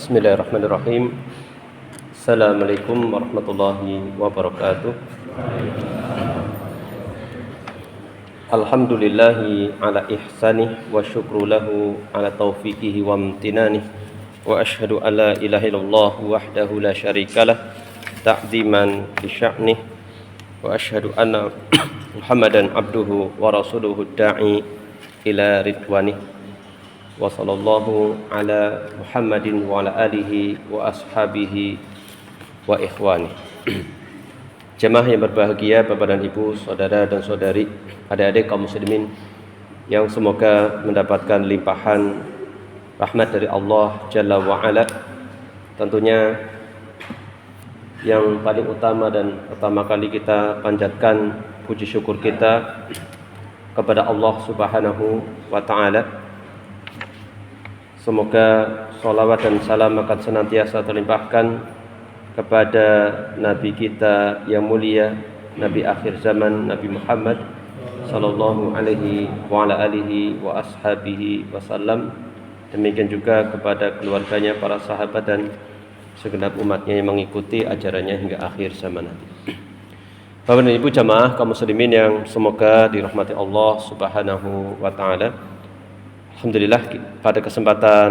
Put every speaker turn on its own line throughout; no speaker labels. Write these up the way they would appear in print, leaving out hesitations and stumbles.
Bismillahirrahmanirrahim. Assalamualaikum warahmatullahi wabarakatuh. Alhamdulillahi ala ihsanih wa syukru lahu ala taufiqihi wa amtinanih. Wa ashhadu an la ilaha illallah wahdahu la syarikalah ta'ziman li sya'nih. Wa ashhadu anna Muhammadan abduhu wa rasuluhu da'i ila ridwanih. Wa sallallahu ala Muhammadin wa ala alihi wa ashabihi wa ikhwani. Jemaah yang berbahagia, Bapak dan Ibu, saudara dan saudari, adik-adik kaum muslimin yang semoga mendapatkan limpahan rahmat dari Allah Jalla wa Ala. Tentunya yang paling utama dan pertama kali kita panjatkan puji syukur kita kepada Allah Subhanahu wa Ta'ala. Semoga salawat dan salam akan senantiasa terlimpahkan kepada Nabi kita yang mulia, Nabi akhir zaman, Nabi Muhammad sallallahu alaihi wa ala alihi wa ashabihi wasallam. Demikian juga kepada keluarganya, para sahabat dan segenap umatnya yang mengikuti ajarannya hingga akhir zaman nanti. Bapak dan Ibu jamaah kaum muslimin yang semoga dirahmati Allah Subhanahu wa Ta'ala. Alhamdulillah, pada kesempatan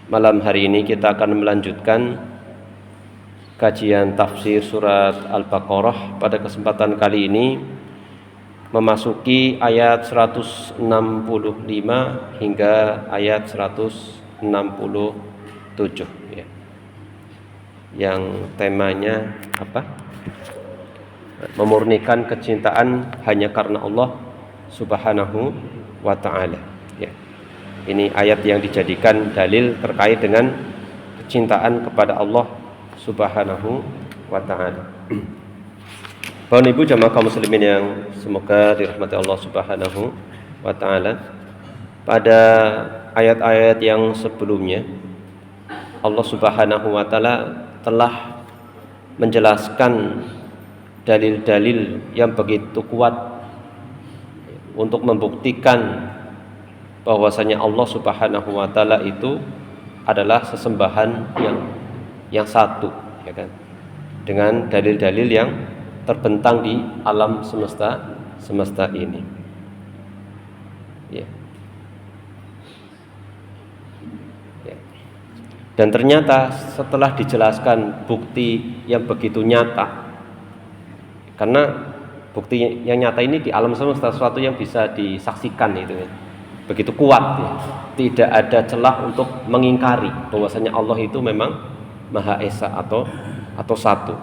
malam hari ini kita akan melanjutkan kajian tafsir surat Al-Baqarah. Pada kesempatan kali ini memasuki ayat 165 hingga ayat 167 ya. Yang temanya apa? Memurnikan kecintaan hanya karena Allah Subhanahu wa Ta'ala ya. Ini ayat yang dijadikan dalil terkait dengan kecintaan kepada Allah Subhanahu wa Ta'ala. Bapak Ibu jamaah kaum muslimin yang semoga dirahmati Allah Subhanahu wa Ta'ala, pada ayat-ayat yang sebelumnya Allah Subhanahu wa Ta'ala telah menjelaskan dalil-dalil yang begitu kuat untuk membuktikan bahwasanya Allah Subhanahu wa Ta'ala itu adalah sesembahan yang satu ya kan, dengan dalil-dalil yang terbentang di alam semesta ini ya. Ya. Dan ternyata setelah dijelaskan bukti yang begitu nyata, karena bukti yang nyata ini di alam semesta sesuatu yang bisa disaksikan itu ya. Begitu kuat ya. Tidak ada celah untuk mengingkari bahwasanya Allah itu memang Maha Esa atau satu.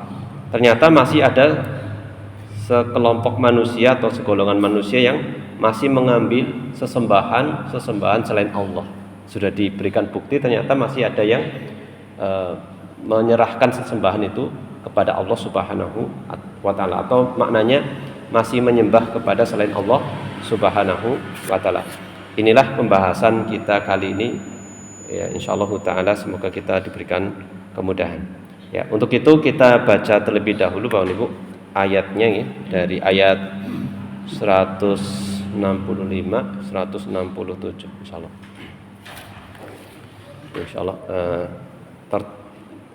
Ternyata masih ada sekelompok manusia atau segolongan manusia yang masih mengambil sesembahan selain Allah. Sudah diberikan bukti, ternyata masih ada yang menyerahkan sesembahan itu kepada Allah Subhanahu wa Ta'ala, atau maknanya masih menyembah kepada selain Allah Subhanahu wa Ta'ala. Inilah pembahasan kita kali ini ya, insyaallah ta'ala semoga kita diberikan kemudahan ya. Untuk itu kita baca terlebih dahulu Bapak Ibu ayatnya ya, dari ayat 165 167 insyaallah. Insyaallah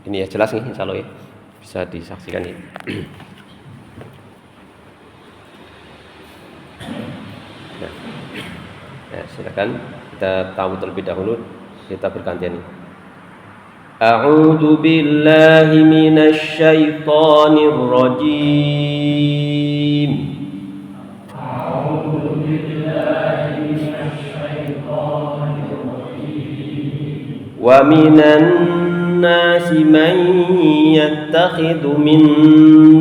ini ya jelas nih insyaallah ya, bisa disaksikan ya. Ya, silakan kita tahu terlebih dahulu, kita bergantian. A'udzu billahi minasy syaithanir rajim. A'udzu billahi minasy syaithanir rajim. Wa minan nasi man yattakhidhu min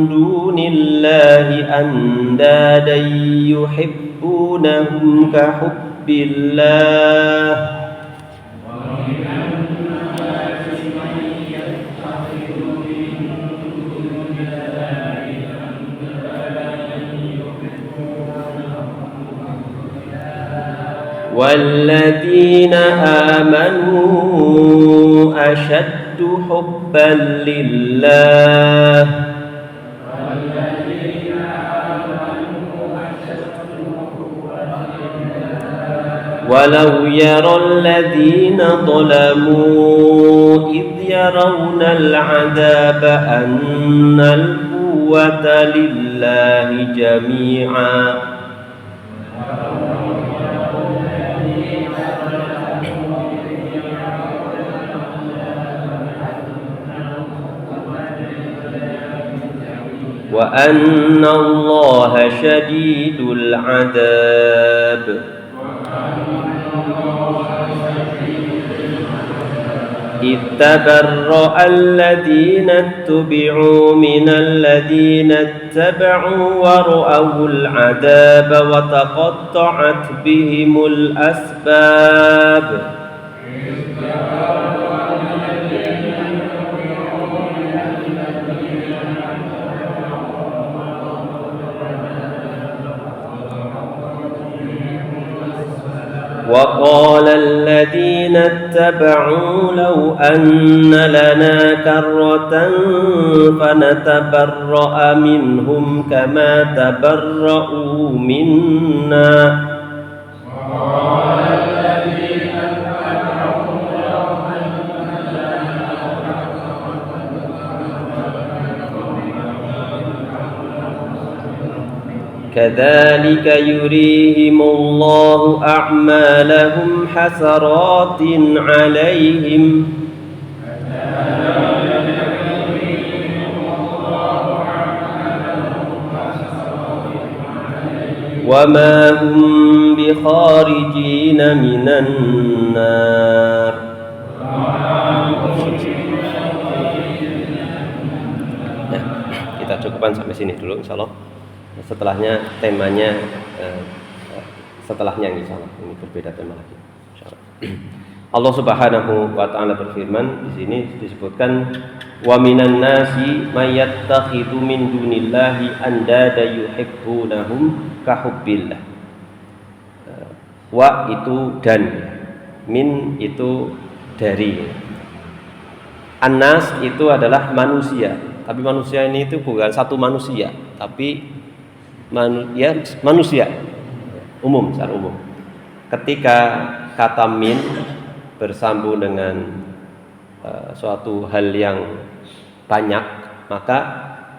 dunillahi andadan yuhibbunahum ka hubbillah والذين آمنوا أشد حبا لله ولو يرى الذين ظلموا إذ يرون العذاب أن القوة لله جميعا وأن الله شديد العذاب إذ تبرأ الذين اتبعوا من الذين اتبعوا ورأوا العذاب وتقطعت بهم الأسباب وقال الذين اتبعوا لو أن لنا كرة فنتبرأ منهم كما تبرأوا منا كذلك يريهم الله أعمالهم حسرات عليهم وما هم بخارجين من النار. Nah, kita cukupkan sampai sini dulu insyaallah. Setelahnya temanya setelahnya insyaallah ini berbeda tema lagi insyaallah. Allah Subhanahu wa taala berfirman, di sini disebutkan wa minan nasi may yattakhidhu min dunillahi andada yuhibbunahum ka hubbillah. Wa itu dan, min itu dari. An-nas itu adalah manusia, tapi manusia ini itu bukan satu manusia, tapi manusia umum, secara umum. Ketika kata min bersambung dengan suatu hal yang banyak, maka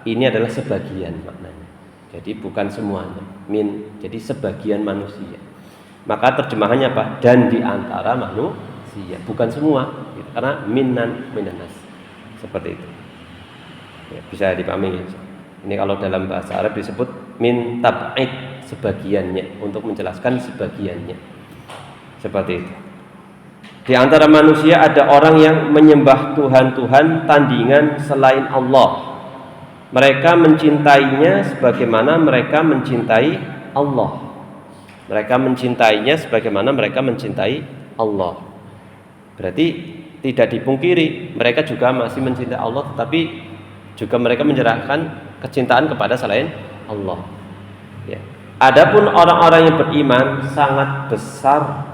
ini adalah sebagian maknanya. Jadi bukan semuanya. Min jadi sebagian manusia. Maka terjemahannya apa? Dan di antara manusia, bukan semua. Karena minanas seperti itu. Ya, bisa dipahami. Ini kalau dalam bahasa Arab disebut min tab'id, sebagiannya, untuk menjelaskan sebagiannya. Seperti itu. Di antara manusia ada orang yang menyembah Tuhan-Tuhan tandingan selain Allah. Mereka mencintainya sebagaimana mereka mencintai Allah. Mereka mencintainya sebagaimana mereka mencintai Allah. Berarti tidak dipungkiri mereka juga masih mencintai Allah, tetapi juga mereka menyerahkan kecintaan kepada selain Allah. Ya. Adapun orang-orang yang beriman sangat besar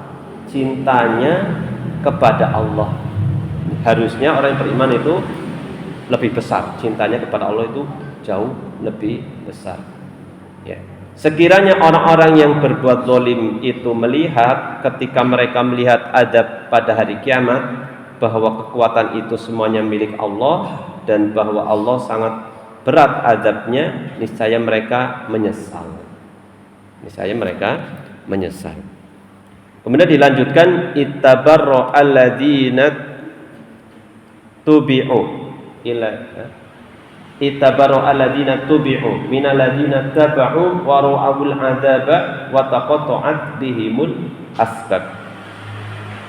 cintanya kepada Allah. Harusnya orang yang beriman itu lebih besar cintanya kepada Allah, itu jauh lebih besar. Ya. Sekiranya orang-orang yang berbuat zalim itu melihat, ketika mereka melihat adab pada hari kiamat, bahwa kekuatan itu semuanya milik Allah dan bahwa Allah sangat berat adabnya, niscaya mereka menyesal. Niscaya mereka menyesal. Kemudian dilanjutkan ittabarra alladzina tubi'u ila ittabarra alladzina tubi'u minal ladzina taba'u wa ra'ul adzaba wa taqatta'at bihimul asbab.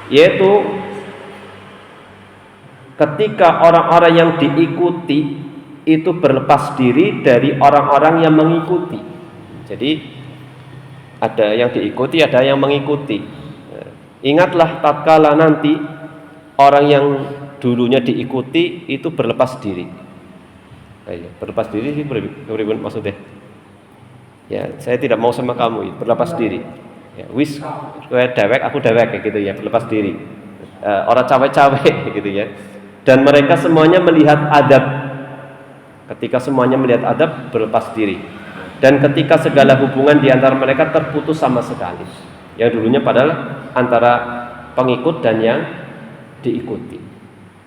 Yaitu ketika orang-orang yang diikuti itu berlepas diri dari orang-orang yang mengikuti. Jadi ada yang diikuti, ada yang mengikuti. Ingatlah tatkala nanti orang yang dulunya diikuti itu berlepas diri. Ayo, berlepas diri sih bagaimana maksudnya? Ya, saya tidak mau sama kamu, berlepas diri. Ya, wis kowe dewek, aku dewek kayak gitu ya, berlepas diri. Orang cawe-cawe gitu ya. Dan mereka semuanya melihat adab. Ketika semuanya melihat adab, berlepas diri. Dan ketika segala hubungan di antara mereka terputus sama sekali. Yang dulunya padahal antara pengikut dan yang diikuti.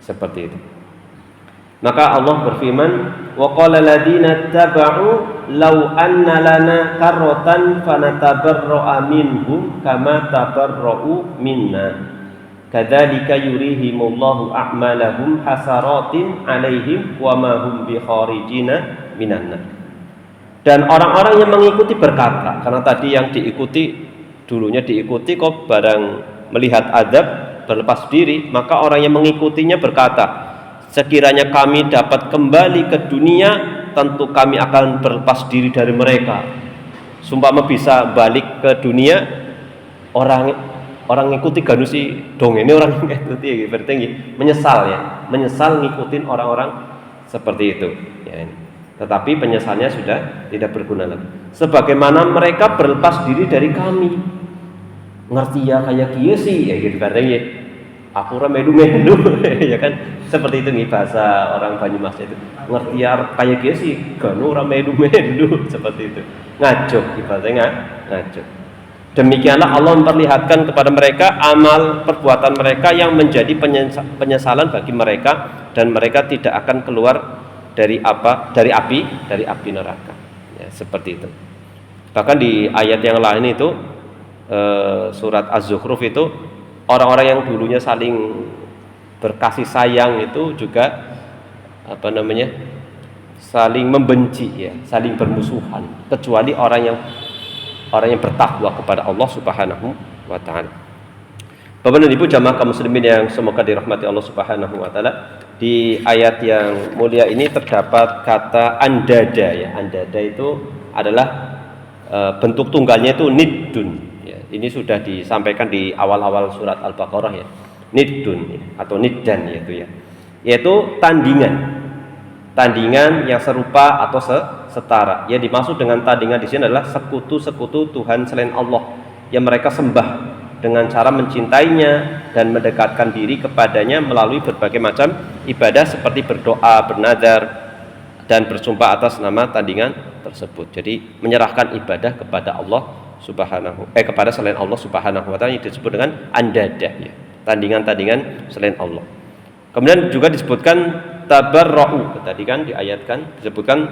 Seperti itu. Maka Allah berfirman, wa qala alladziina taba'u law anna lana karratan fanatabarra'a minhum kama tabarra'u minna kadzalika yurihimullahu a'malahum hasaratin 'alaihim wa ma hum bikharijina minan nar. Dan orang-orang yang mengikuti berkata, karena tadi yang dulunya diikuti kok barang melihat azab berlepas diri, maka orang yang mengikutinya berkata, sekiranya kami dapat kembali ke dunia, tentu kami akan berlepas diri dari mereka. Sumpama bisa balik ke dunia, orang ngikuti ganusi dong, ini orang ngikuti berarti menyesal ya, menyesal ngikutin orang-orang seperti itu ya. Tetapi penyesalnya sudah tidak berguna lagi. Sebagaimana mereka berlepas diri dari kami, ngerti ya kayak kia sih ya gitu berarti aku melu ya kan, seperti itu nih bahasa orang Banyumas itu, ngerti ya kayak kia sih ganu melu seperti itu, ngaco ibaratnya ngaco. Demikianlah Allah memperlihatkan kepada mereka amal perbuatan mereka yang menjadi penyesalan bagi mereka, dan mereka tidak akan keluar dari api neraka ya, seperti itu. Bahkan di ayat yang lain itu surat Az-Zukhruf itu, orang-orang yang dulunya saling berkasih sayang itu juga saling membenci ya, saling bermusuhan, kecuali orang yang bertakwa kepada Allah Subhanahu wa taala. Bapak dan Ibu jamaah kaum muslimin yang semoga dirahmati Allah Subhanahu wa taala, di ayat yang mulia ini terdapat kata andada ya. Andada itu adalah bentuk tunggalnya itu niddun ya. Ini sudah disampaikan di awal-awal surat Al-Baqarah ya. Niddun ya, atau niddan yaitu tandingan yang serupa atau setara. Ya, dimaksud dengan tandingan di sini adalah sekutu-sekutu Tuhan selain Allah yang mereka sembah dengan cara mencintainya dan mendekatkan diri kepadanya melalui berbagai macam ibadah seperti berdoa, bernazar, dan bersumpah atas nama tandingan tersebut. Jadi menyerahkan ibadah kepada kepada selain Allah Subhanahu wa taala, yang disebut dengan andada ya, tandingan-tandingan selain Allah. Kemudian juga disebutkan tabarra'u, tadi kan diayatkan disebutkan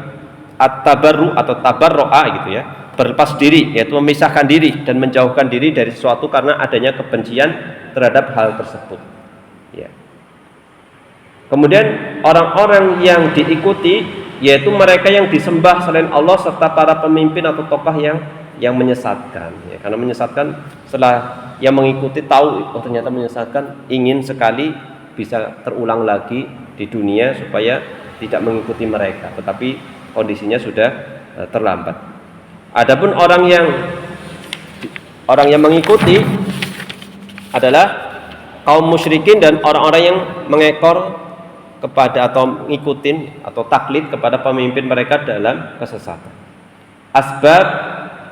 at-tabarru atau tabarra'a gitu ya, berlepas diri, yaitu memisahkan diri dan menjauhkan diri dari sesuatu karena adanya kebencian terhadap hal tersebut ya. Kemudian orang-orang yang diikuti yaitu mereka yang disembah selain Allah serta para pemimpin atau tokoh yang menyesatkan ya. Karena menyesatkan, setelah yang mengikuti tahu ternyata menyesatkan, ingin sekali bisa terulang lagi di dunia supaya tidak mengikuti mereka, tetapi kondisinya sudah terlambat. Adapun orang yang mengikuti adalah kaum musyrikin dan orang-orang yang mengekor kepada atau ngikutin atau taklid kepada pemimpin mereka dalam kesesatan. Asbab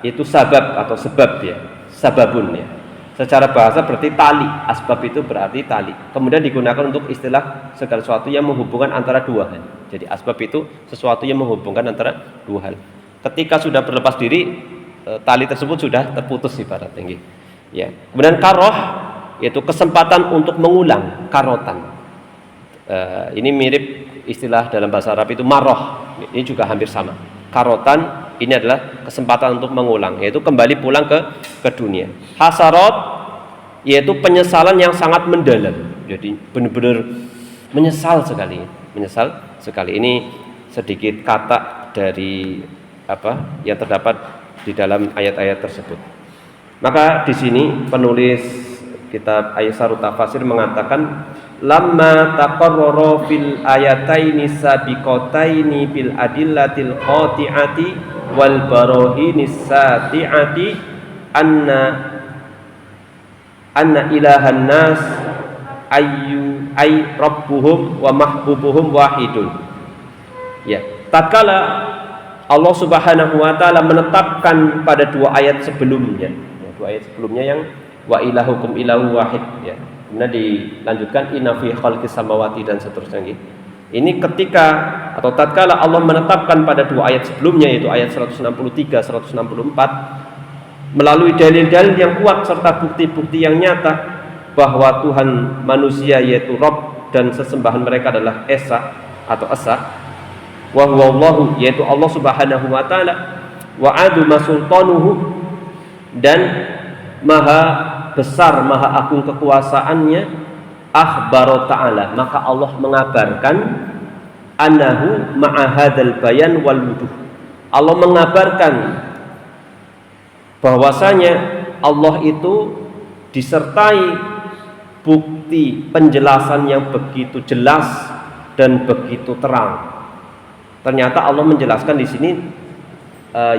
itu sabab atau sebab ya, sababun ya. Secara bahasa berarti tali. Asbab itu berarti tali. Kemudian digunakan untuk istilah segala sesuatu yang menghubungkan antara dua hal. Jadi asbab itu sesuatu yang menghubungkan antara dua hal. Ketika sudah berlepas diri, tali tersebut sudah terputus ibaratnya. Ya. Kemudian karoh yaitu kesempatan untuk mengulang, karotan. Ini mirip istilah dalam bahasa Arab itu maroh. Ini juga hampir sama. Karotan ini adalah kesempatan untuk mengulang, yaitu kembali pulang ke dunia. Hasarat yaitu penyesalan yang sangat mendalam. Jadi benar-benar menyesal sekali. Ini sedikit kata dari yang terdapat di dalam ayat-ayat tersebut. Maka di sini penulis kitab Aysarut Tafasir mengatakan, lamma taqarrara fil ayataini sabiqataini bil adillatil qati'ati wal barahinis sati'ati anna ilahan nas ay rabbuhum wa mahbubuhum wahidun. Ya, tatkala Allah Subhanahu wa taala menetapkan pada dua ayat sebelumnya yang wa ilahukum ilahu wahid ya. Kemudian dilanjutkan inna fi khalqis samawati dan seterusnya gitu. Ini ketika atau tatkala Allah menetapkan pada dua ayat sebelumnya, yaitu ayat 163 164, melalui dalil-dalil yang kuat serta bukti-bukti yang nyata bahwa Tuhan manusia yaitu Rabb dan sesembahan mereka adalah Esa atau Esa, wa huwa Allahu, yaitu Allah Subhanahu wa taala, wa aduma sultanuhu, dan maha besar maha agung kekuasaannya, akhbaro ta'ala, maka Allah mengabarkan annahu ma'a hadzal bayan wal wuduh, Allah mengabarkan bahwasanya Allah itu disertai bukti penjelasan yang begitu jelas dan begitu terang. Ternyata Allah menjelaskan di sini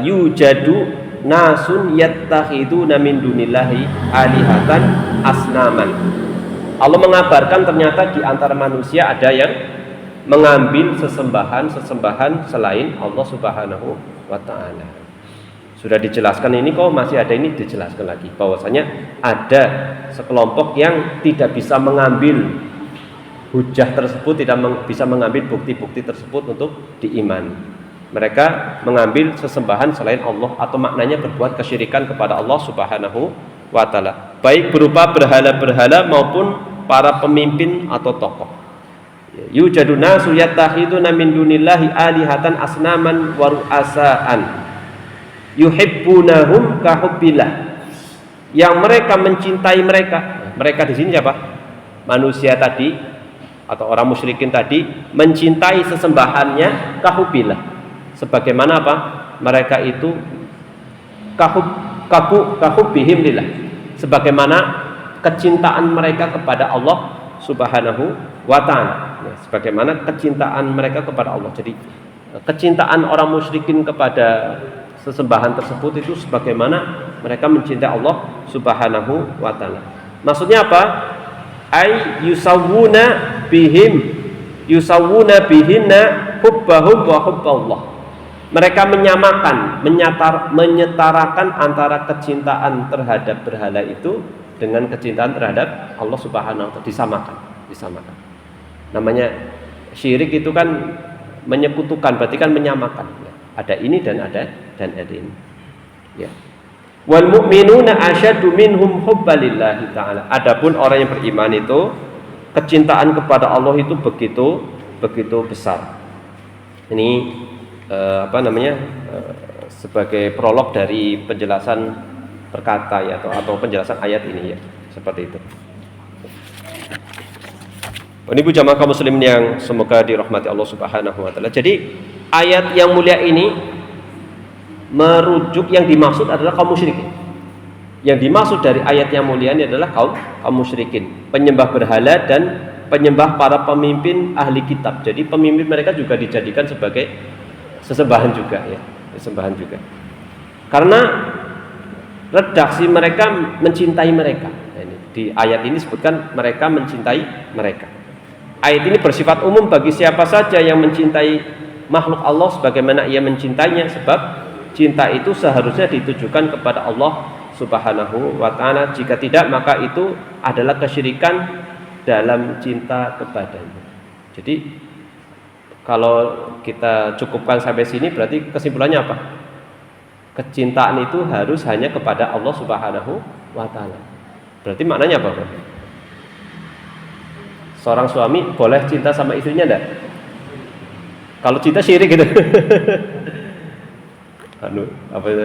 yujadu nasun yattakhiduna min dunillahi alihatan asnaman. Allah mengabarkan ternyata di antara manusia ada yang mengambil sesembahan selain Allah Subhanahu wa taala. Sudah dijelaskan ini, kok masih ada ini dijelaskan lagi bahwasanya ada sekelompok yang tidak bisa mengambil hujah tersebut, tidak bisa mengambil bukti-bukti tersebut untuk diimani. Mereka mengambil sesembahan selain Allah atau maknanya berbuat kesyirikan kepada Allah Subhanahu wa taala, baik berupa berhala-berhala maupun para pemimpin atau tokoh. Yujaduna suyattahiduna min dunillahi alihatan asnaman wa ru'asaan yuhibbunahum kahubbillah, yang mereka mencintai mereka di sini siapa? Manusia tadi atau orang musyrikin tadi mencintai sesembahannya kahubbillah, sebagaimana apa? Mereka itu kahubbihim lillah, sebagaimana kecintaan mereka kepada Allah Subhanahu wa taala, sebagaimana kecintaan mereka kepada Allah. Jadi kecintaan orang musyrikin kepada sesembahan tersebut itu sebagaimana mereka mencintai Allah Subhanahu wa taala. Maksudnya apa? Ay yusawwuna bihinna hubbahum wa hubballah. Mereka menyetarakan antara kecintaan terhadap berhala itu dengan kecintaan terhadap Allah Subhanahu wa taala, disamakan. Namanya syirik itu kan menyekutukan, berarti kan menyamakan. Ada ini dan ada ini. Ya. Wal mu'minuna asyaddu minhum hubbalillahi ta'ala. Adapun orang yang beriman itu kecintaan kepada Allah itu begitu besar. Ini sebagai prolog dari penjelasan perkata ya, atau penjelasan ayat ini ya, seperti itu. Ini bu jamaah kaum muslimin yang semoga dirahmati Allah Subhanahu wa taala. Jadi ayat yang mulia ini merujuk, yang dimaksud adalah kaum musyrikin. Yang dimaksud dari ayat yang mulia ini adalah kaum musyrikin, penyembah berhala dan penyembah para pemimpin ahli kitab. Jadi pemimpin mereka juga dijadikan sebagai sesembahan juga ya, sesembahan juga. Karena redaksi mereka mencintai mereka. Nah, ini di ayat ini disebutkan mereka mencintai mereka. Ayat ini bersifat umum bagi siapa saja yang mencintai makhluk Allah sebagaimana ia mencintainya, sebab cinta itu seharusnya ditujukan kepada Allah Subhanahu wa taala. Jika tidak, maka itu adalah kesyirikan dalam cinta kepadanya. Jadi kalau kita cukupkan sampai sini, berarti kesimpulannya apa? Kecintaan itu harus hanya kepada Allah Subhanahu wa taala. Berarti maknanya apa? Seorang suami boleh cinta sama istrinya enggak? Kalau cinta syirik gitu.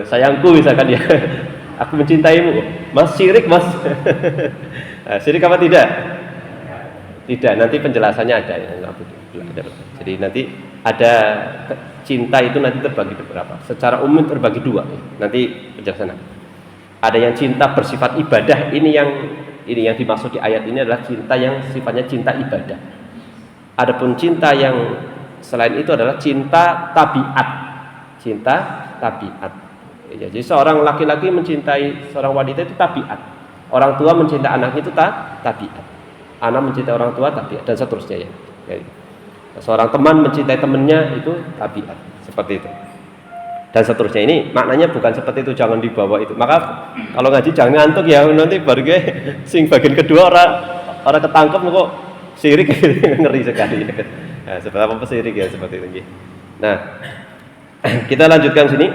Sayangku misalkan ya. Aku mencintaimu. Mas, syirik, Mas. Nah, syirik apa tidak? Tidak, nanti penjelasannya ada ya. Jadi nanti ada cinta itu nanti terbagi beberapa. Secara umum terbagi dua. Nanti penjelasan. Ada yang cinta bersifat ibadah. Ini yang dimaksud di ayat ini adalah cinta yang sifatnya cinta ibadah. Adapun cinta yang selain itu adalah cinta tabiat. Cinta tabiat. Ya, jadi seorang laki-laki mencintai seorang wanita itu tabiat. Orang tua mencintai anaknya itu tabiat. Anak mencintai orang tua tabiat, dan seterusnya ya. Seorang teman mencintai temannya itu tabiat, seperti itu. Dan seterusnya. Ini maknanya bukan seperti itu, jangan dibawa itu. Maka kalau ngaji jangan ngantuk ya, nanti baru sing bagian kedua orang ketangkep kok syirik ngeri sekali. Nah, seperti apa syirik ya, seperti itu. Nah, kita lanjutkan sini.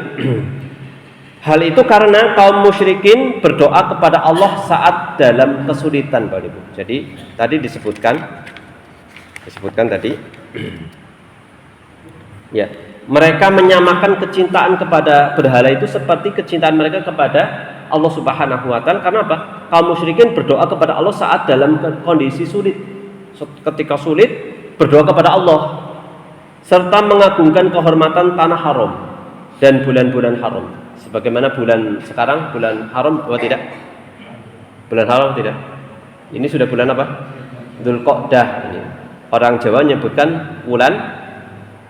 Hal itu karena kaum musyrikin berdoa kepada Allah saat dalam kesulitan, Bapak Ibu. Jadi tadi disebutkan tadi ya, mereka menyamakan kecintaan kepada berhala itu seperti kecintaan mereka kepada Allah Subhanahu wa taala. Karena apa? Kaum musyrikin berdoa kepada Allah saat dalam kondisi sulit. Ketika sulit berdoa kepada Allah serta mengagungkan kehormatan tanah haram dan bulan-bulan haram. Sebagaimana bulan sekarang, bulan haram atau tidak? Bulan haram tidak? Ini sudah bulan apa? Dzulqa'dah ini. Orang Jawa menyebutkan bulan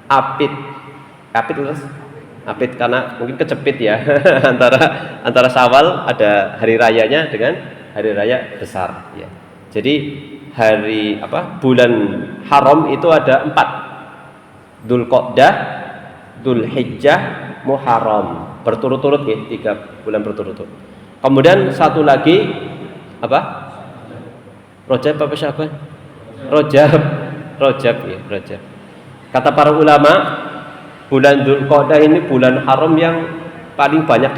apit. Apit terus? Apit karena mungkin kecepit ya. antara Syawal ada hari rayanya dengan hari raya besar ya. Jadi hari bulan haram itu ada 4. Dzulqa'dah, Dzulhijjah, Muharram. Berturut-turut ya, 3 bulan berturut-turut. Kemudian satu lagi apa? Rajab apa Syaban? Rajab ya, Rajab. Kata para ulama, bulan Dzulqa'dah ini bulan haram yang paling banyak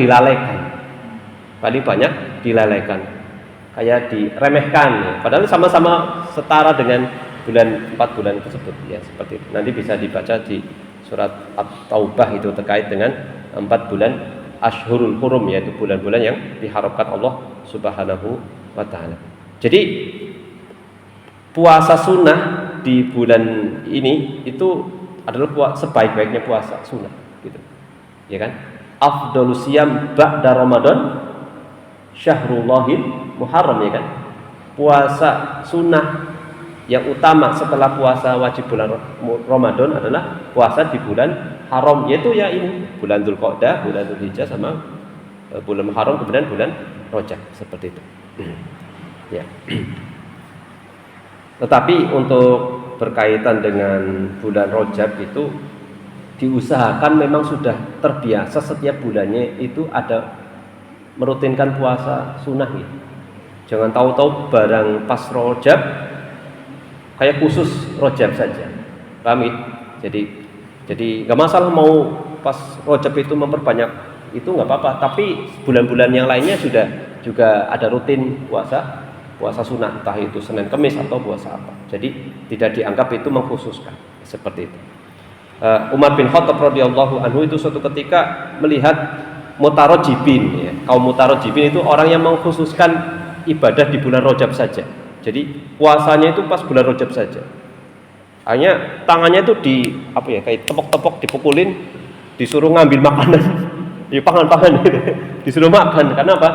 dilalaikan. Kayak diremehkan ya. Padahal sama-sama setara dengan 4 bulan tersebut ya, seperti itu. Nanti bisa dibaca di surat At-Taubah itu terkait dengan 4 bulan Ashhurul Hurum, yaitu bulan-bulan yang diharapkan Allah Subhanahu wa taala. Jadi puasa sunnah di bulan ini itu adalah sebaik-baiknya puasa sunnah gitu. Ya kan? Afdhalus siyam ba'da Ramadan Syahrullahil Muharram, ya kan? Puasa sunnah yang utama setelah puasa wajib bulan Ramadan adalah puasa di bulan haram, yaitu ya ini bulan Dzulqa'dah, bulan Dzulhijjah sama bulan Muharram, kemudian bulan Rajab, seperti itu. Ya. Tetapi untuk berkaitan dengan bulan Rajab itu diusahakan memang sudah terbiasa setiap bulannya itu ada merutinkan puasa sunnah ya. Jangan tahu-tahu barang pas Rajab kayak khusus Rajab saja, paham ya? Jadi nggak masalah mau pas Rajab itu memperbanyak, itu nggak apa-apa. Tapi bulan-bulan yang lainnya sudah juga ada rutin puasa sunnah, entah itu Senin Kemis atau puasa apa. Jadi tidak dianggap itu mengkhususkan seperti itu. Umar bin Khattab radhiyallahu anhu itu suatu ketika melihat mutarojibin ya. Kaum mutarojibin itu orang yang mengkhususkan ibadah di bulan Rajab saja. Jadi puasanya itu pas bulan Rajab saja. Hanya tangannya itu kayak tepok-tepok dipukulin, disuruh ngambil makanan, pangan-pangan gitu. Disuruh makan. Karena apa?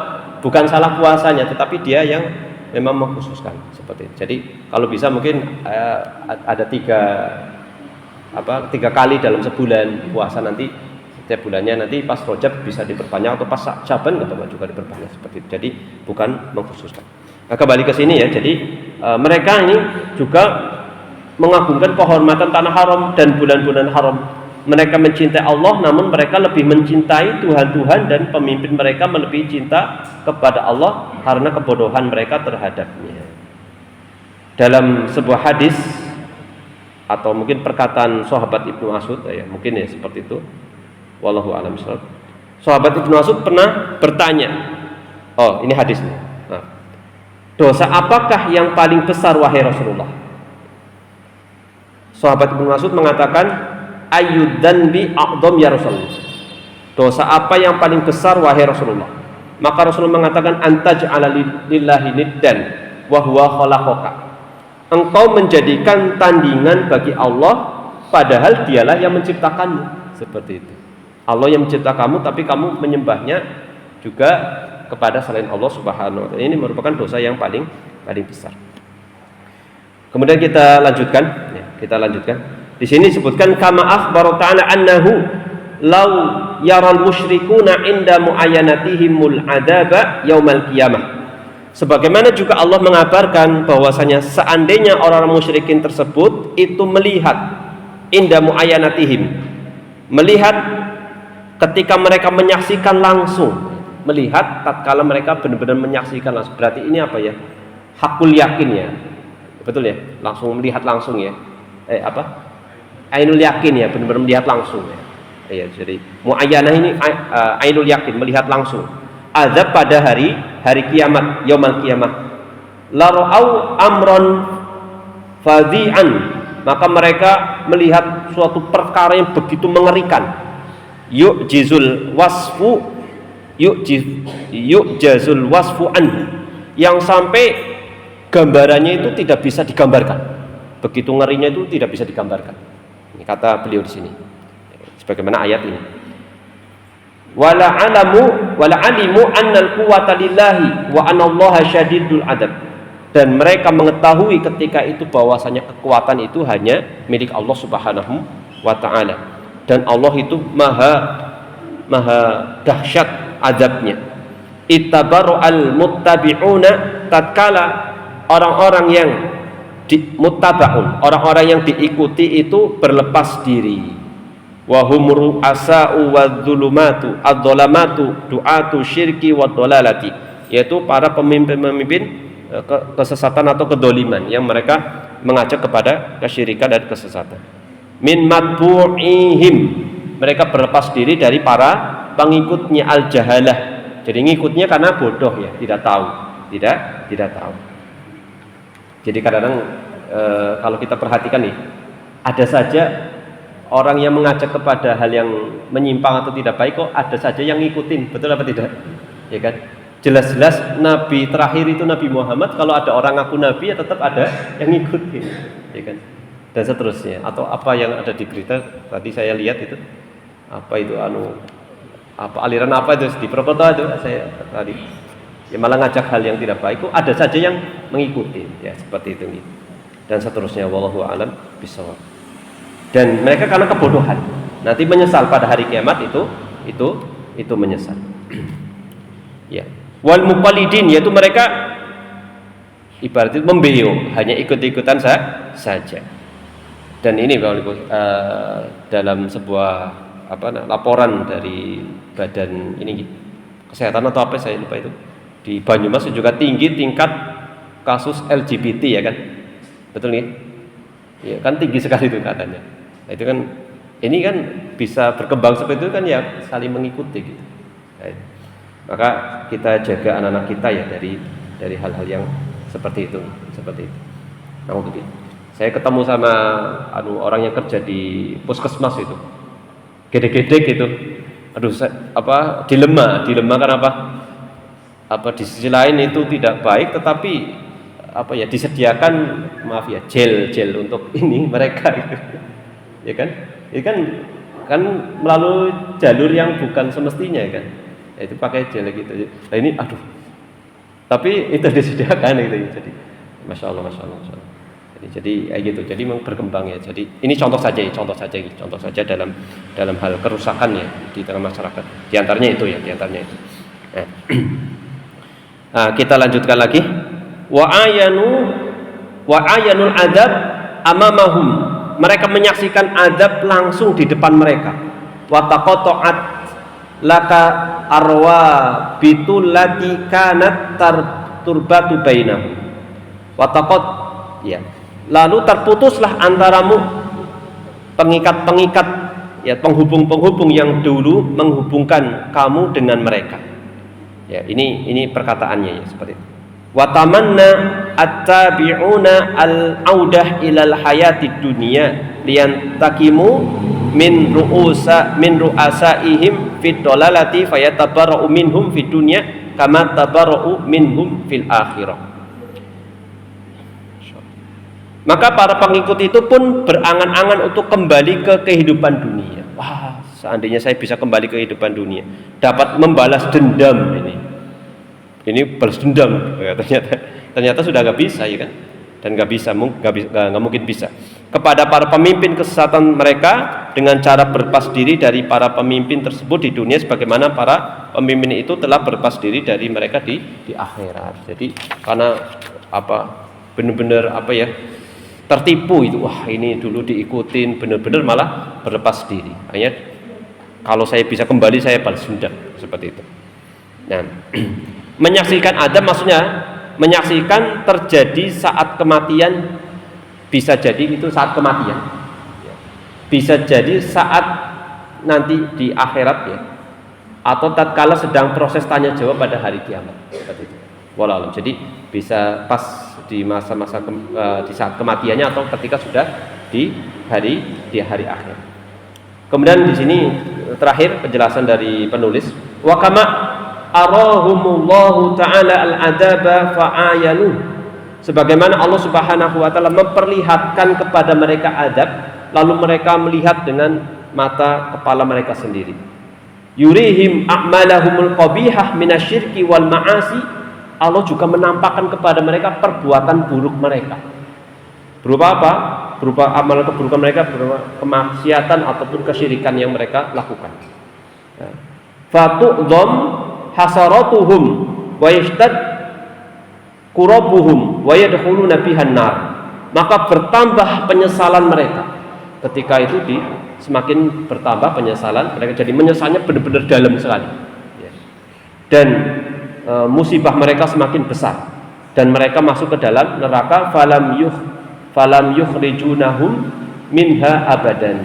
Bukan salah puasanya, tetapi dia yang memang mengkhususkan seperti itu. Jadi kalau bisa mungkin ada 3 kali dalam sebulan puasa, nanti setiap bulannya nanti pas Rajab bisa diperbanyak atau pas Syaban juga diperbanyak seperti itu. Jadi bukan mengkhususkan. Nah, kembali ke sini ya. Jadi mereka ini juga mengagungkan kehormatan tanah haram dan bulan-bulan haram. Mereka mencintai Allah, namun mereka lebih mencintai Tuhan-Tuhan dan pemimpin mereka melebihi cinta kepada Allah karena kebodohan mereka terhadapnya. Dalam sebuah hadis atau mungkin perkataan sahabat Ibnu Mas'ud ya, mungkin ya seperti itu. Wallahu a'lam bishawab. Sahabat Ibnu Mas'ud pernah bertanya. Oh, ini hadisnya. Nah, dosa apakah yang paling besar wahai Rasulullah? Sahabat Ibnu Mas'ud mengatakan, ayyudzanbi a'dzam ya Rasulullah. Dosa apa yang paling besar wahai Rasulullah? Maka Rasulullah mengatakan, antaj'ala lillahi niddan wa huwa khalaqaka. Engkau menjadikan tandingan bagi Allah padahal dialah yang menciptakanmu. Seperti itu. Allah yang mencipta kamu, tapi kamu menyembahnya juga kepada selain Allah Subhanahu wa taala. Ini merupakan dosa yang paling besar. Kemudian kita lanjutkan. Di sini disebutkan kama akhbara ta'ala annahu law yaral musyrikuna inda muayyanatihimul adzaba yaumal qiyamah. Sebagaimana juga Allah mengabarkan bahwasanya seandainya orang musyrikin tersebut itu melihat inda muayyanatihim, melihat ketika mereka menyaksikan langsung, melihat tatkala mereka benar-benar menyaksikan langsung. Berarti ini apa ya? Hakul yakin ya. Betul ya? Langsung melihat langsung ya. Ainul yakin ya, benar-benar melihat langsung ya. Ya, jadi muayyanah ini ainul yakin, melihat langsung. Azab pada hari kiamat, yaumul kiamah. La ra'au amron fadhi'an, maka mereka melihat suatu perkara yang begitu mengerikan. Yu'jizul wasfu anhu, yang sampai gambarannya itu tidak bisa digambarkan. Begitu ngerinya itu tidak bisa digambarkan. Ini kata beliau di sini. Sebagaimana ayat ini. Wala alimu annal quwwata lillahi wa anallaha syadidul adab. Dan mereka mengetahui ketika itu bahwasanya kekuatan itu hanya milik Allah Subhanahu wa taala. Dan Allah itu maha dahsyat azabnya. Ittabaru al-muttabi'una, tatkala orang-orang yang muttabaun, orang-orang yang diikuti itu berlepas diri. Wa hum ru'asa'u wadh-dhulumatu adh-dhalamatu du'atu syirki wadh-dhalalati, yaitu para pemimpin kesesatan atau kedoliman yang mereka mengajak kepada kesyirikan dan kesesatan. Min matbu'ihim, mereka berlepas diri dari para pengikutnya, al-jahalah. Jadi ngikutnya karena bodoh ya, tidak tahu. Jadi kadang-kadang kalau kita perhatikan nih, ada saja orang yang mengajak kepada hal yang menyimpang atau tidak baik, kok ada saja yang ngikutin, betul apa tidak? Ya kan? Jelas-jelas Nabi terakhir itu Nabi Muhammad, kalau ada orang ngaku Nabi ya tetap ada yang ngikutin, ya kan? Dan seterusnya. Atau apa yang ada di berita tadi saya lihat itu, aliran apa itu di Prokoto itu saya tadi, ya malah ngajak hal yang tidak baik, kok ada saja yang mengikuti, ya seperti itu nih. Dan seterusnya, wallahu a'lam bishawab. Dan mereka karena kebodohan nanti menyesal pada hari kiamat, itu menyesal. Ya. Wal muqallidin, yaitu mereka ibaratnya membeo, hanya ikut-ikutan saja. Dan ini dalam sebuah laporan dari badan ini kesehatan atau apa saya lupa itu, di Banyumas juga tinggi tingkat kasus LGBT, ya kan, betul nih, ya kan, tinggi sekali itu katanya. Nah, itu kan, ini kan bisa berkembang seperti itu kan, ya saling mengikuti gitu. Nah, maka kita jaga anak-anak kita ya dari hal-hal yang seperti itu. Nah, begitu. Saya ketemu sama orang yang kerja di puskesmas itu, gede-gede gitu. Aduh, dilema kenapa? Di sisi lain itu tidak baik, tetapi disediakan, maaf ya, gel untuk ini mereka gitu. Ya kan? Ini kan melalui jalur yang bukan semestinya, ya kan? Itu pakai gel gitu. Nah ini tapi itu disediakan gitu. Jadi masya Allah. Jadi kayak gitu. Jadi memang berkembang ya. Jadi ini contoh saja dalam hal kerusakan ya di tengah masyarakat. Di antaranya itu. Nah, kita lanjutkan lagi. Wa ayanul adab amamahum, mereka menyaksikan adab langsung di depan mereka. Wa taqatta'at laka arwa bitul lati kanat turbatu bainahum. Wataqat, ya. Lalu terputuslah antaramu pengikat-pengikat, ya, penghubung-penghubung yang dulu menghubungkan kamu dengan mereka. Ya, ini perkataannya ya seperti itu. Wa tamanna attabi'una al-audah ilal hayatid dunya liyantakimu min ru'asaihim fid dalalati fayatabarra'u minhum fid dunya kama tabarra'u minhum fil akhirah. Maka para pengikut itu pun berangan-angan untuk kembali ke kehidupan dunia. Wah, seandainya saya bisa kembali ke kehidupan dunia, dapat membalas dendam ini balas dendam. Ternyata sudah nggak bisa, ya kan? Dan nggak mungkin bisa. Kepada para pemimpin kesesatan mereka dengan cara berlepas diri dari para pemimpin tersebut di dunia, sebagaimana para pemimpin itu telah berlepas diri dari mereka di akhirat. Jadi karena benar-benar tertipu itu, wah ini dulu diikutin, benar-benar malah berlepas diri. Hanya kalau saya bisa kembali, saya balas dendam, seperti itu. Nah, menyaksikan adab maksudnya menyaksikan terjadi saat kematian, bisa jadi itu saat kematian, bisa jadi saat nanti di akhirat ya, atau tatkala sedang proses tanya jawab pada hari kiamat. Seperti itu. Wallahu a'lam. Jadi bisa pas di masa-masa di saat kematiannya atau ketika sudah di hari akhir. Kemudian di sini terakhir penjelasan dari penulis, wa kama arahumullahu ta'ala al-adaba fa'ayanu, sebagaimana Allah Subhanahu wa taala memperlihatkan kepada mereka adab, lalu mereka melihat dengan mata kepala mereka sendiri. Yurihim a'malahumul qabihah minasyirki wal ma'asi, Allah juga menampakkan kepada mereka perbuatan buruk mereka. Berupa apa? Berupa amal keburukan mereka, berupa kemaksiatan ataupun kesyirikan yang mereka lakukan. Fatu'dham hasaratuhum wa yashtad qurabuhum wa yadkhuluna bihan nar. Maka bertambah penyesalan mereka. Ketika itu semakin bertambah penyesalan mereka, jadi menyesalnya benar-benar dalam sekali. Dan musibah mereka semakin besar dan mereka masuk ke dalam neraka, falam yukhrijunahum minha abadan,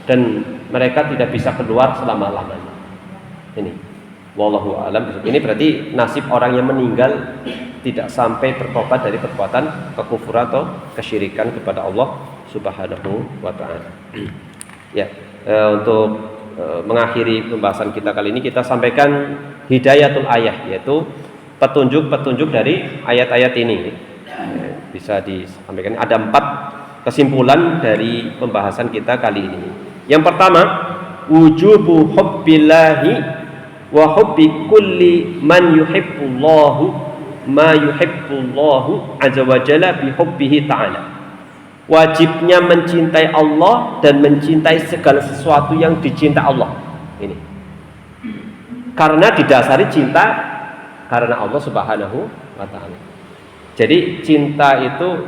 dan mereka tidak bisa keluar selama-lamanya. Ini wallahu alam. Ini berarti nasib orang yang meninggal tidak sampai bertobat dari perbuatan kekufuran atau kesyirikan kepada Allah Subhanahu wa taala. Ya, untuk mengakhiri pembahasan kita kali ini kita sampaikan hidayatul ayah, yaitu petunjuk-petunjuk dari ayat-ayat ini. Bisa disampaikan ada 4 kesimpulan dari pembahasan kita kali ini. Yang pertama, wujubu hubbillahi wa hubbi kulli man yuhibbullahu ma yuhibbullahu azza wa jalla bi hubbihi ta'ala. Wajibnya mencintai Allah dan mencintai segala sesuatu yang dicintai Allah. Ini karena didasari cinta karena Allah Subhanahu wa ta'ala. Jadi cinta itu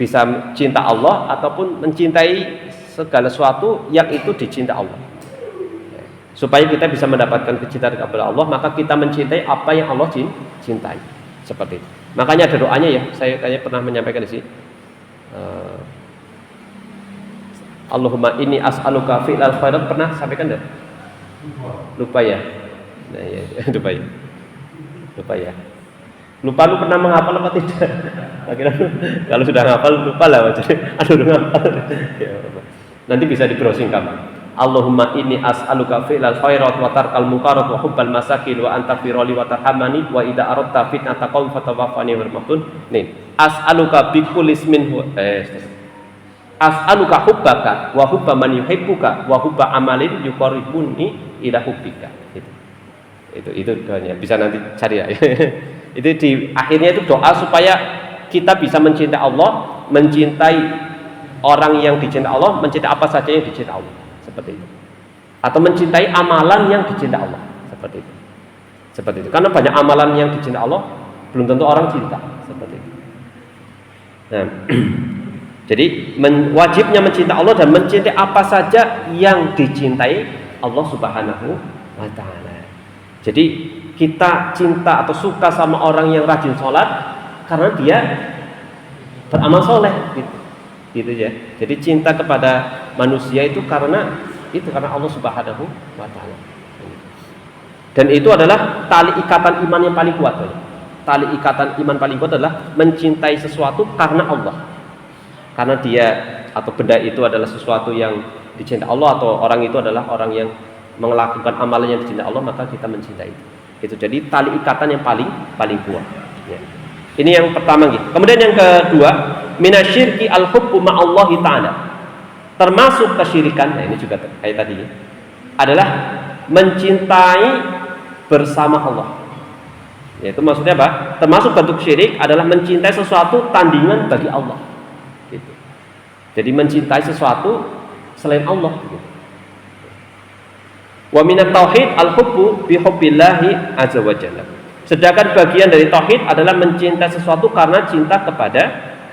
bisa cinta Allah ataupun mencintai segala sesuatu yang itu dicintai Allah. Supaya kita bisa mendapatkan kecintaan kepada Allah, maka kita mencintai apa yang Allah cintai. Seperti itu. Makanya ada doanya ya, saya kayaknya pernah menyampaikan di sini. Allahumma inni as'aluka fi'lal khairat, pernah sampaikan enggak? Lupa ya. Nah, ya, lupa ya. Lupa lu pernah menghafal apa tidak? Akhirnya kalau sudah menghafal lupa lah. Aduh, udah menghafal. Ya, nanti bisa di browsing kamu. Allahumma inni as'aluka fi'lal khairat wa tarkal munkarat wa hubbal masakin wa anta firali wa tarhamani wa idza aradta fitnata qaum fatawaffani warmahtun. Nih, as'aluka bi kulli ismin as'aluka hubbaka wa hubba man yuhibbuka wa hubba amalin yuqarribuni ila hubbika. Itu doanya. Bisa nanti cari ya. Itu di akhirnya itu doa supaya kita bisa mencintai Allah, mencintai orang yang dicintai Allah, mencintai apa saja yang dicintai Allah, seperti itu. Atau mencintai amalan yang dicintai Allah, seperti itu. Seperti itu. Karena banyak amalan yang dicintai Allah belum tentu orang cinta, seperti itu. Nah, jadi wajibnya mencintai Allah dan mencintai apa saja yang dicintai Allah Subhanahu wa taala. Jadi kita cinta atau suka sama orang yang rajin sholat karena dia beramal soleh, gitu ya. Jadi cinta kepada manusia itu karena Allah Subhanahu wa taala. Dan itu adalah tali ikatan iman yang paling kuat. Tali ikatan iman paling kuat adalah mencintai sesuatu karena Allah. Karena dia atau benda itu adalah sesuatu yang dicintai Allah, atau orang itu adalah orang yang melakukan amalan yang dicintai Allah, maka kita mencintai itu. Jadi tali ikatan yang paling kuat. Ya. Ini yang pertama gitu. Kemudian yang kedua, minasyirki al-hubbu ma'allahi ta'ala. Termasuk kesyirikan, nah ini juga kayak tadi ya, adalah mencintai bersama Allah. Yaitu maksudnya apa? Termasuk bentuk syirik adalah mencintai sesuatu tandingan bagi Allah. Gitu. Jadi mencintai sesuatu selain Allah. Gitu. Wa minat tauhid al-hubbu bi hubbillahi azza wa jalla. Sedangkan bagian dari tauhid adalah mencintai sesuatu karena cinta kepada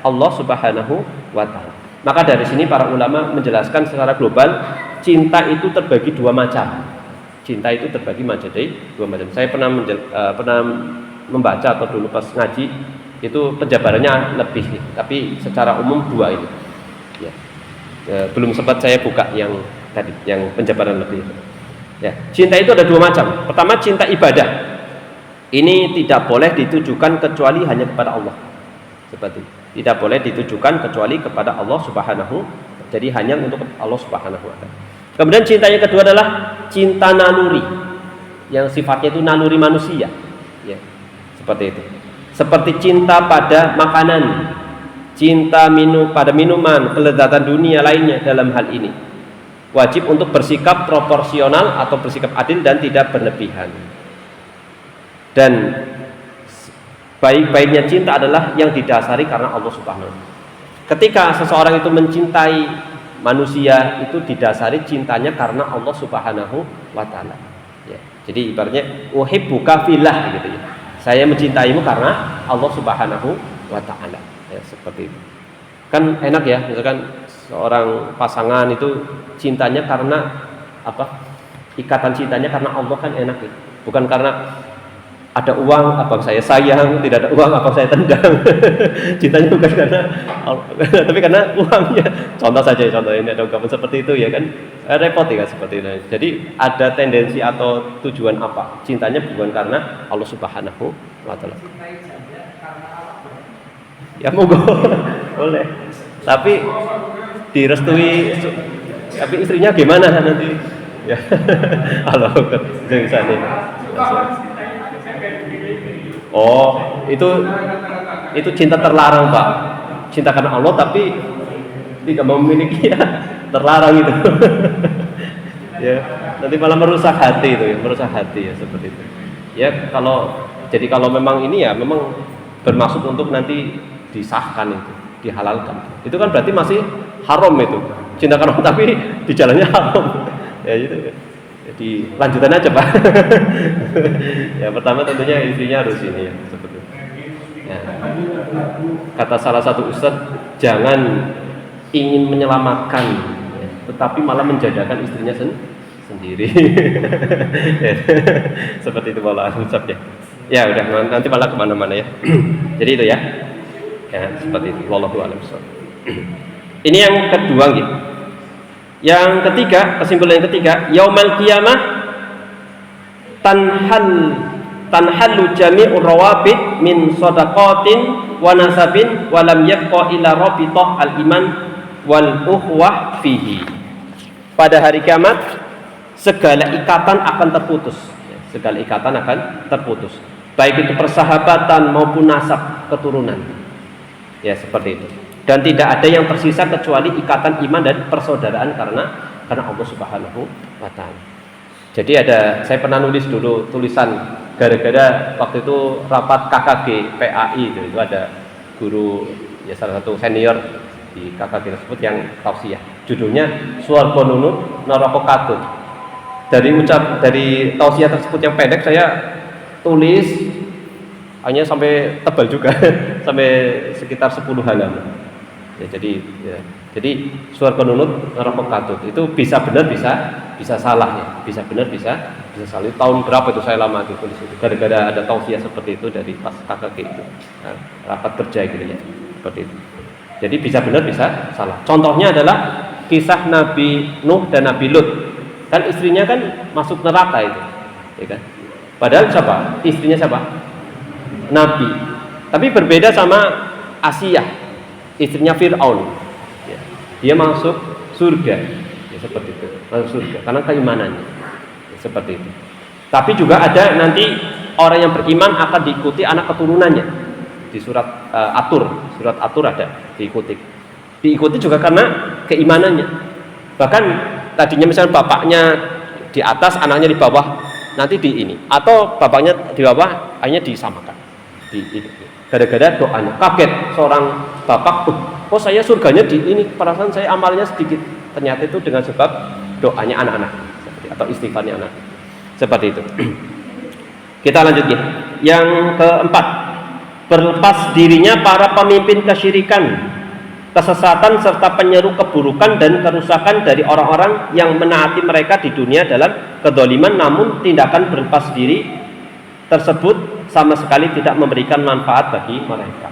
Allah Subhanahu wa taala. Maka dari sini para ulama menjelaskan secara global cinta itu terbagi 2 macam. Cinta itu terbagi menjadi 2 macam. Saya pernah membaca atau dulu pas ngaji itu penjabarannya lebih, tapi secara umum 2 ini. Ya. Belum sempat saya buka yang tadi yang penjabaran lebih. Ya, cinta itu ada dua macam. Pertama cinta ibadah. Ini tidak boleh ditujukan kecuali hanya kepada Allah. Seperti tidak boleh ditujukan kecuali kepada Allah Subhanahu. Jadi hanya untuk Allah Subhanahu wa taala. Kemudian cinta yang kedua adalah cinta naluri. Yang sifatnya itu naluri manusia. Ya, seperti itu. Seperti cinta pada makanan, cinta pada minuman, kelezatan dunia lainnya dalam hal ini. Wajib untuk bersikap proporsional atau bersikap adil dan tidak berlebihan. Dan baik-baiknya cinta adalah yang didasari karena Allah Subhanahu wa taala. Ketika seseorang itu mencintai manusia, itu didasari cintanya karena Allah Subhanahu wa taala. Ya, jadi ibaratnya uhibbuka fillah gitu ya. Saya mencintaimu karena Allah Subhanahu wa taala. Ya, seperti itu. Kan enak ya, misalkan seorang pasangan itu cintanya karena apa? Ikatan cintanya karena Allah kan enak ya. Bukan karena ada uang abang saya sayang, tidak ada uang abang saya tendang. Cintanya bukan karena tapi karena uangnya. Contoh saja, contoh ini ada ungkapan seperti itu ya kan, repot ya seperti itu. Jadi ada tendensi atau tujuan apa? Cintanya bukan karena Allah Subhanahu wa taala. Ya monggo boleh. Tapi direstui, tapi istrinya gimana nanti? Ya, halo, bisa nih. Oh, itu cinta terlarang, Pak. Cinta karena Allah tapi tidak memiliki ya, terlarang itu. Ya, nanti malah merusak hati itu ya, merusak hati ya seperti itu. Ya, kalau memang ini ya memang bermaksud untuk nanti disahkan itu, dihalalkan. Itu kan berarti masih haram itu. Cinta karena Allah tapi di jalannya haram. Ya itu. Jadi lanjutan aja Pak. Ya pertama tentunya istrinya harus ini ya seperti itu. Ya. Kata salah satu ustadz, jangan ingin menyelamatkan, ya, tetapi malah menjadikan istrinya sendiri. Ya, seperti itu malah ustadz ya. Ya udah nanti malah kemana-mana ya. Jadi itu ya. Ya seperti itu. Wallahu a'lam. Ini yang kedua gitu. Yang ketiga, kesimpulan yang ketiga, yaumul qiyamah tanhallu jami'ur rawabit min shadaqatin wa nasabin wa lam yabqa illa rabita al-iman wal ukhwah fihi. Pada hari kiamat segala ikatan akan terputus. Segala ikatan akan terputus. Baik itu persahabatan maupun nasab keturunan. Ya, seperti itu. Dan tidak ada yang tersisa kecuali ikatan iman dan persaudaraan karena Allah Subhanahu wa taala. Jadi saya pernah nulis dulu tulisan gara-gara waktu itu rapat KKG PAI itu ada guru ya salah satu senior di KKG tersebut yang tausiah. Judulnya Swarga Nunut Neraka Katut. Dari tausiah tersebut yang pendek saya tulis hanya sampai tebal juga sampai sekitar 10 halaman. Ya, jadi Swarga Nunut Neraka Katut itu bisa benar bisa salah ya, bisa benar bisa salah. Tahun berapa itu saya lama tulis itu gara-gara ada tausiah seperti itu dari pas KKG itu rapat kerja gitu ya seperti itu. Jadi bisa benar bisa salah. Contohnya adalah kisah Nabi Nuh dan Nabi Lut. Kan istrinya kan masuk neraka itu, ya kan? Padahal siapa? Istrinya siapa? Nabi. Tapi berbeda sama Asiyah. Istrinya Fir'aun ya. Dia masuk surga ya, seperti itu, masuk surga karena keimanannya ya, seperti itu. Tapi juga ada nanti orang yang beriman akan diikuti anak keturunannya di surat Atur ada diikuti juga karena keimanannya. Bahkan tadinya misalnya bapaknya di atas anaknya di bawah, nanti di ini, atau bapaknya di bawah anaknya disamakan gara-gara doanya. Kaget seorang bapak, oh saya surganya di ini, perasaan saya amalnya sedikit. Ternyata itu dengan sebab doanya anak-anak atau istighfarnya anak. Seperti itu. Kita lanjutkan. Yang keempat, berlepas dirinya para pemimpin kesyirikan, kesesatan serta penyeru keburukan dan kerusakan dari orang-orang yang menaati mereka di dunia dalam kedzaliman, namun tindakan berlepas diri tersebut sama sekali tidak memberikan manfaat bagi mereka.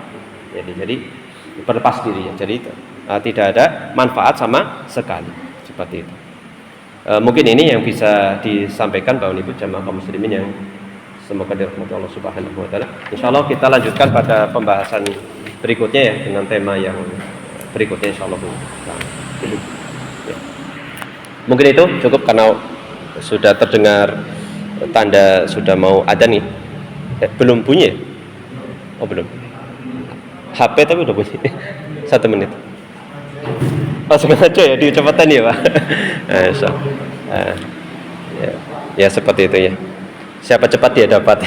Jadi berlepas diri ya. Jadi tidak ada manfaat sama sekali. Seperti itu. Mungkin ini yang bisa disampaikan Bapak Ibu jamaah kaum muslimin yang semoga dirahmati Allah Subhanahu wa taala. Insyaallah kita lanjutkan pada pembahasan berikutnya ya dengan tema yang berikutnya insyaallah. Ya. Mungkin itu cukup karena sudah terdengar tanda sudah mau adzan nih. Belum bunyi ya? Oh belum. HP tapi udah bunyi. 1 menit. Oh sengaja ya dicepatan ya Pak. Ya seperti itu ya. Siapa cepat dia dapat.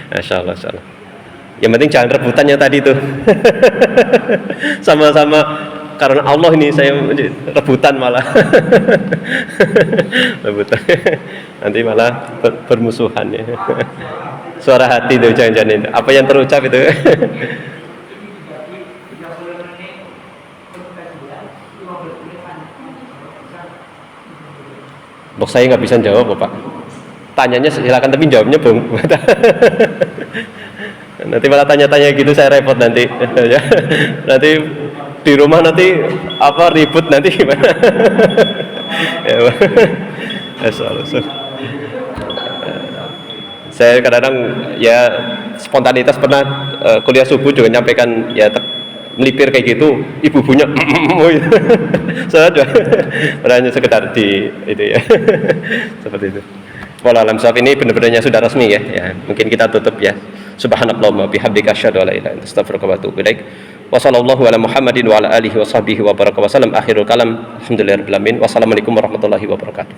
Masya Allah. Yang penting jangan rebutannya tadi tuh. Sama-sama karena Allah ini saya rebutan malah. Rebutan. Nanti malah bermusuhan ya. Suara hati tuh jangan-jangan itu. Apa yang terucap itu? Bok saya nggak bisa jawab Pak. Tanyanya silakan tapi jawabnya belum. Nanti malah tanya-tanya gitu saya repot nanti. Nanti di rumah nanti apa ribut nanti gimana? Saya kadang-kadang ya spontanitas pernah kuliah subuh juga nyampaikan ya melipir kayak gitu, ibu-ibunya saya juga hanya sekedar di itu ya. Seperti itu. Wallahu alam shawab, ini benar-benarnya sudah resmi ya. Mungkin kita tutup ya. Subhanallahumma bihamdika asyhadu an la ilaha illa anta astaghfiruka wa atubu ilaik. Wa sallallahu ala Muhammadin wa ala alihi wa sahbihi wa baraka wa sallam. Akhirul kalam. Alhamdulillahirabbil alamin. Wassalamualaikum warahmatullahi wabarakatuh.